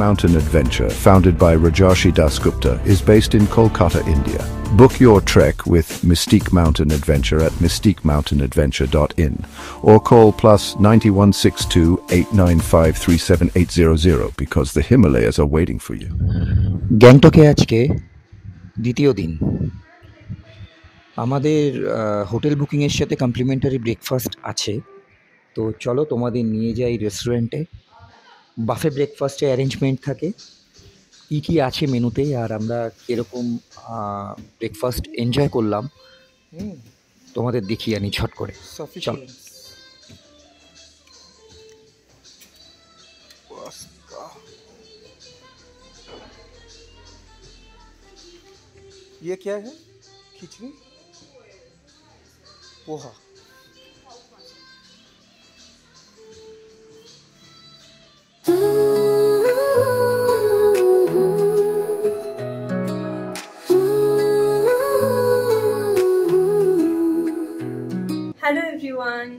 Mountain Adventure, founded by Rajarshi Dasgupta, is based in Kolkata, India. Book your trek with Mystique Mountain Adventure at mystiquemountainadventure.in or call +9162 895 37800 because the Himalayas are waiting for you. গ্যাংটকে আজকে দ্বিতীয় দিন। আমাদের hotel বুকিংয়ের সাথে complimentary breakfast আছে। তো চলো তোমাদের নিয়ে যাই রেস্টুরেন্টে। বাফে ব্রেকফাস্টে অ্যারেঞ্জমেন্ট থাকে, কী কী আছে মেনুতে আর আমরা কীরকম ব্রেকফাস্ট এনজয় করলাম তোমাদের দেখিয়ে আনি ঝট করে। চলো। ये क्या है? खिचड़ी, पोहा। হ্যালো এভরিওয়ান,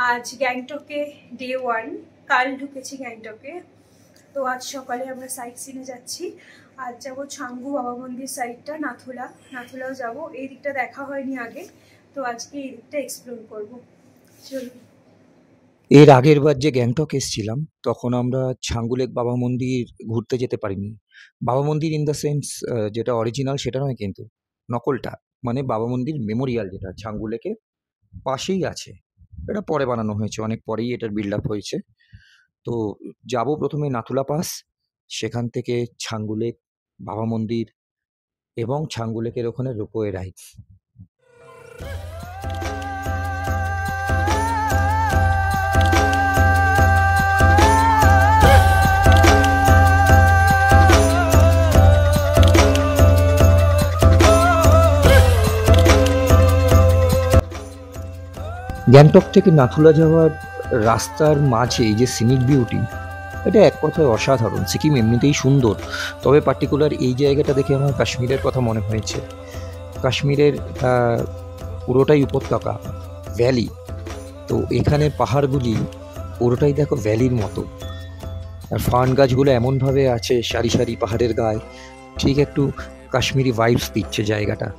আজ গ্যাংটকে ডে 1, কাল ঢুকেছি গ্যাংটকে। তো আজ সকালে আমরা সাইট সিনে যাচ্ছি। আজ যাবো ছাঙ্গু বাবা মন্দির সাইডটা, নাথুলাও যাব। এই দিকটা দেখা হয়নি আগে, তো আজকে এই দিকটা এক্সপ্লোর করবো। চলুন। এর আগের বার যে গ্যাংটক এসেছিলাম তখন আমরা ছাঙ্গু লেক বাবা মন্দির ঘুরতে যেতে পারিনি। বাবা মন্দির ইন দ্য সেন্স যেটা অরিজিনাল সেটা নয়, কিন্তু নকলটা, মানে বাবা মন্দির মেমোরিয়াল যেটা ছাঙ্গু লেকের পাশেই আছে। এটা পরে বানানো হয়েছে, অনেক পরেই এটার বিল্ড আপ হয়েছে। তো যাব প্রথমে নাথুলা পাস, সেখান থেকে ছাঙ্গু লেক বাবা মন্দির এবং ছাঙ্গু লেকের ওখানে রোপওয়ে রাইড। গ্যাংটক থেকে নাথুলা যাওয়ার রাস্তার মাঝে এই যে সিনিক বিউটি, এটা এক কথায় অসাধারণ। সিকিম এমনিতেই সুন্দর, তবে পার্টিকুলার এই জায়গাটা দেখে আমার কাশ্মীরের কথা মনে হয়েছে। কাশ্মীরের পুরোটাই উপত্যকা, ভ্যালি। তো এখানে পাহাড়গুলি পুরোটাই দেখো ভ্যালির মতো, আর ফার্ন গাছগুলো এমনভাবে আছে সারি সারি পাহাড়ের গায়ে, ঠিক একটু কাশ্মীরি ভাইবস দিচ্ছে জায়গাটা।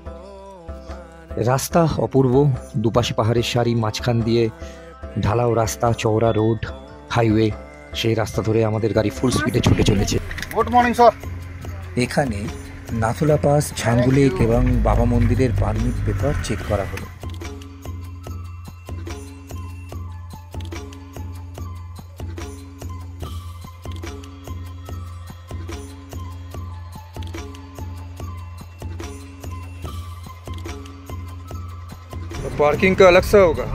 রাস্তা অপূর্ব, দুপাশে পাহাড়ের সারি, মাঝখান দিয়ে ঢালাও রাস্তা, চওড়া রোড, হাইওয়ে। সেই রাস্তা ধরে আমাদের গাড়ি ফুল স্পিডে ছুটে চলেছে। Good morning sir. এখানে নাথুলা পাস, ছাঙ্গু লেক এবং বাবা মন্দিরের পারমিট পেপার চেক করা হলো। पार्किंग का अलग से होगा?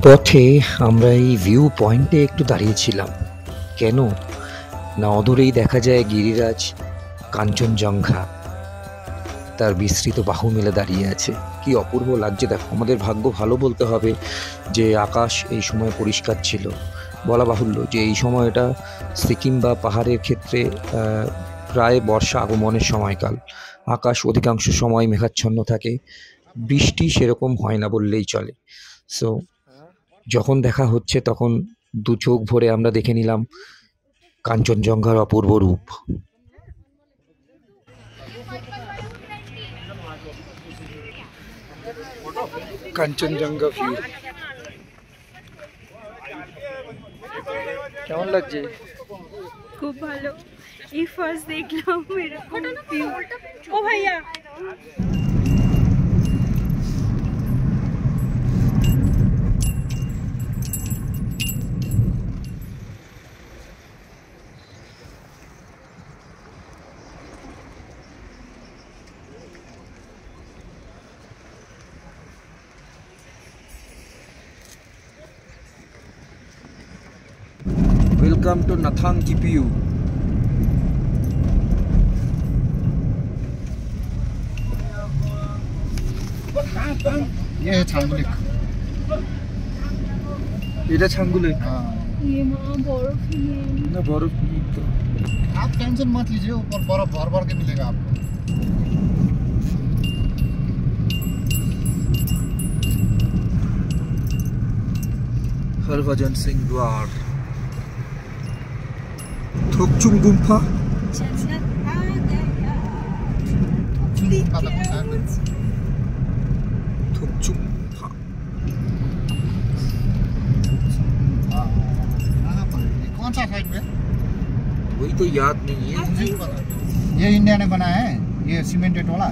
পথে আমরা এই ভিউ পয়েন্টে একটু দাঁড়িয়েছিলাম। কেন না, অদূরেই দেখা যায় গিরিরাজ কাঞ্চনজঙ্ঘা, তার বিস্তৃত বাহু মেলে দাঁড়িয়ে আছে। কি অপূর্ব লাগছে দেখো। আমাদের ভাগ্য ভালো বলতে হবে যে আকাশ এই সময় পরিষ্কার ছিল। বলা বাহুল্য যে এই সময়টা সিকিম বা পাহাড়ের ক্ষেত্রে প্রায় বর্ষা আগমনের সময়কাল। আকাশ অধিকাংশ সময় মেঘাচ্ছন্ন থাকে, বৃষ্টি সেরকম হয় না বললেই চলে। সো যখন দেখা হচ্ছে তখন দু চোখ ভরে আমরা দেখে নিলাম কাঞ্চনজঙ্ঘার অপূর্ব রূপ। কাঞ্চনজঙ্ঘা ভিউ কেমন লাগছে? খুব ভালো, এই ফার্স্ট দেখলাম এরকম ভিউ। ও ভাইয়া ওয়েলকাম টু নাথাং জিপিইউ। ये है छांगुलिक। এটা ছাঙ্গুলে ये माँ बर्फ ही है। না বরফ নেই তো। आप टेंशन मत लीजिए, ऊपर बर्फ भर भर के मिलेगा आपको। হরভজন সিং দ্বার, থোকচুম গুম্ফা। जन्नत आ गया। पता कौन सा है? থোকচুম গুম্ফা हाँ, कहाँ पर है? कौन सा साइड में? वही तो याद नहीं है। नहीं पता। ये इंडिया ने बनाया है, ये सीमेंटेड वाला।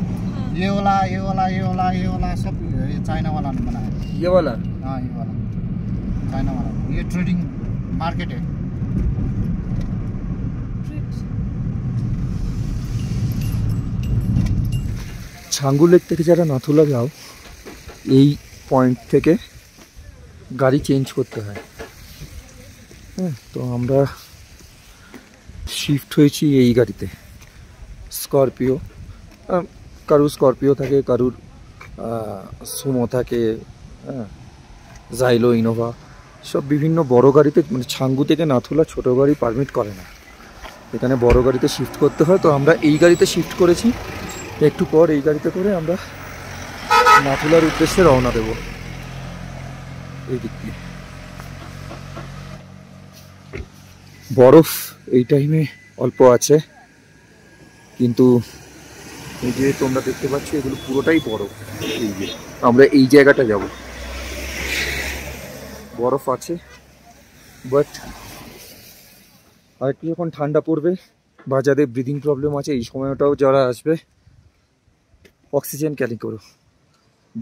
ये वाला ये वाला ये वाला ये वाला सब ये चाइना वाला ने बनाया है। ये वाला हाँ ये वाला चाइना वाला। ये ट्रेडिंग मार्केट है। ছাঙ্গু লেক থেকে যারা নাথুলা যাও, এই পয়েন্ট থেকে গাড়ি চেঞ্জ করতে হয়। হ্যাঁ, তো আমরা শিফট হয়েছি এই গাড়িতে, স্করপিও। কারুর স্করপিও থাকে, কারুর সুমো থাকে, হ্যাঁ, জাইলো, ইনোভা, সব বিভিন্ন বড় গাড়িতে। মানে ছাঙ্গু থেকে নাথুলা ছোট গাড়ি পারমিট করে না, এখানে বড় গাড়িতে শিফট করতে হয়। তো আমরা এই গাড়িতে শিফট করেছি, একটু পর এই গাড়িতে করে আমরা নাথুলার উদ্দেশ্যে রওনা দেব। এই দিক দিয়ে বরফ এই টাইমে অল্প আছে, কিন্তু এই যে তোমরা দেখতে পাচ্ছ এগুলো পুরোটাই বরফ। এই যে আমরা এই জায়গাটা যাব, বরফ আছে, বাট আরেকটু যখন ঠান্ডা পড়বে বা যাদের ব্রিদিং প্রবলেম আছে এই সময়টাও যারা আসবে, অক্সিজেন ক্যারি করো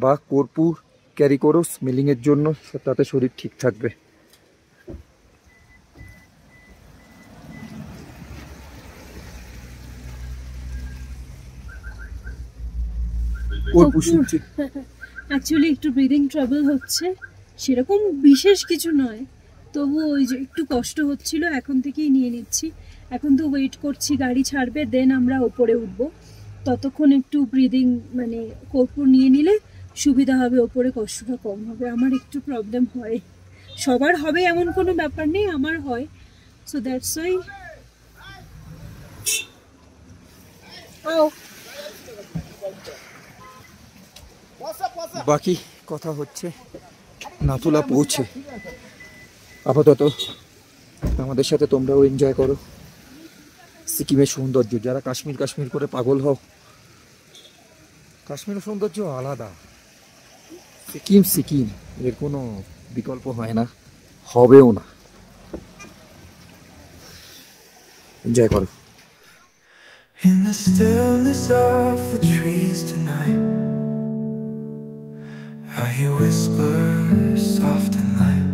বা কর্পূর ক্যারি করো স্মেলিংয়ের জন্য, তাতে শরীর ঠিক থাকবে। অ্যাকচুয়ালি একটু ব্রিদিং ট্রাবল হচ্ছে, সেরকম বিশেষ কিছু নয়, তবু ওই যে একটু কষ্ট হচ্ছিল, এখন থেকেই নিয়ে নিচ্ছি। এখন তো ওয়েট করছি গাড়ি ছাড়বে, দেন আমরা ওপরে উঠবো। ততক্ষণ একটু ব্রিদিং মানে কর্পূর নিয়ে নিলে সুবিধা হবে, ওপরে কষ্টটা কম হবে। আমার একটু প্রবলেম হয়, সবার হবে এমন কোনো ব্যাপার নেই, আমার হয়। So that's why. বাকি কথা হচ্ছে নাথুলা পৌঁছে। আপাতত আমাদের সাথে তোমরাও এনজয় করো সিকিমের সৌন্দর্য। যারা কাশ্মীর কাশ্মীর করে পাগল হও, কাশ্মীরের সৌন্দর্য আলাদা। সিকিম সিকিম, এর কোনো বিকল্প হয় না, হবেও না। এনজয় করো। In the stillness of the trees tonight, I hear whispers soft and light.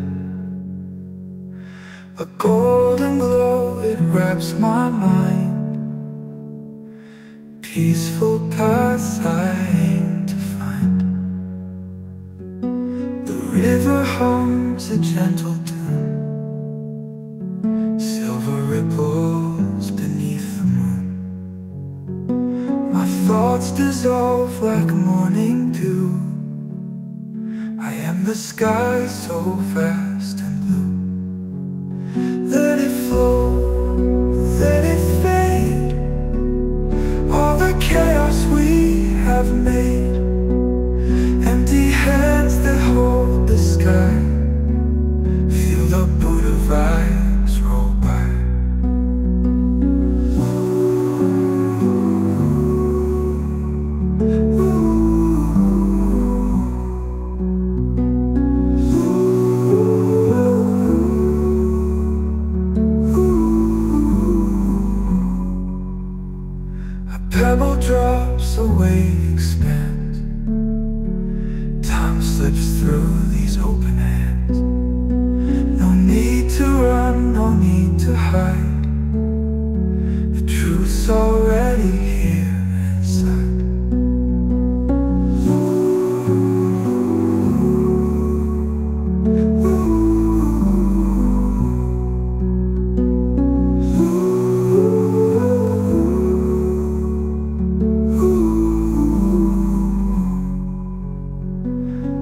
A golden glow, it wraps my mind. Peaceful paths I aim to find. The river hums a gentle tune. Silver ripples beneath the moon. My thoughts dissolve like morning dew. I am the sky so vast and blue. Let it flow, let it fade. All the chaos we sky. Feel the Buddha vibes roll by. A pebble drops, a wave expands. Time slips through these open hands. No need to run, no need to hide. The truth's already here inside.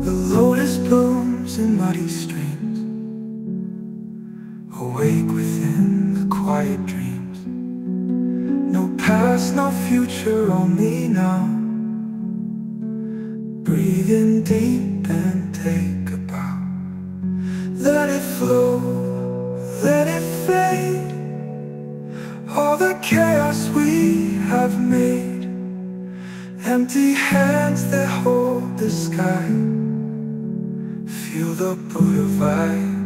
The lotus blooms in muddy streams, awake within the quiet dreams. No past, no future, only now. Breathe in deep and take a bow. Let it flow, let it fade. All the chaos we have made, empty hands that hold the sky. Feel the Buddha vibe.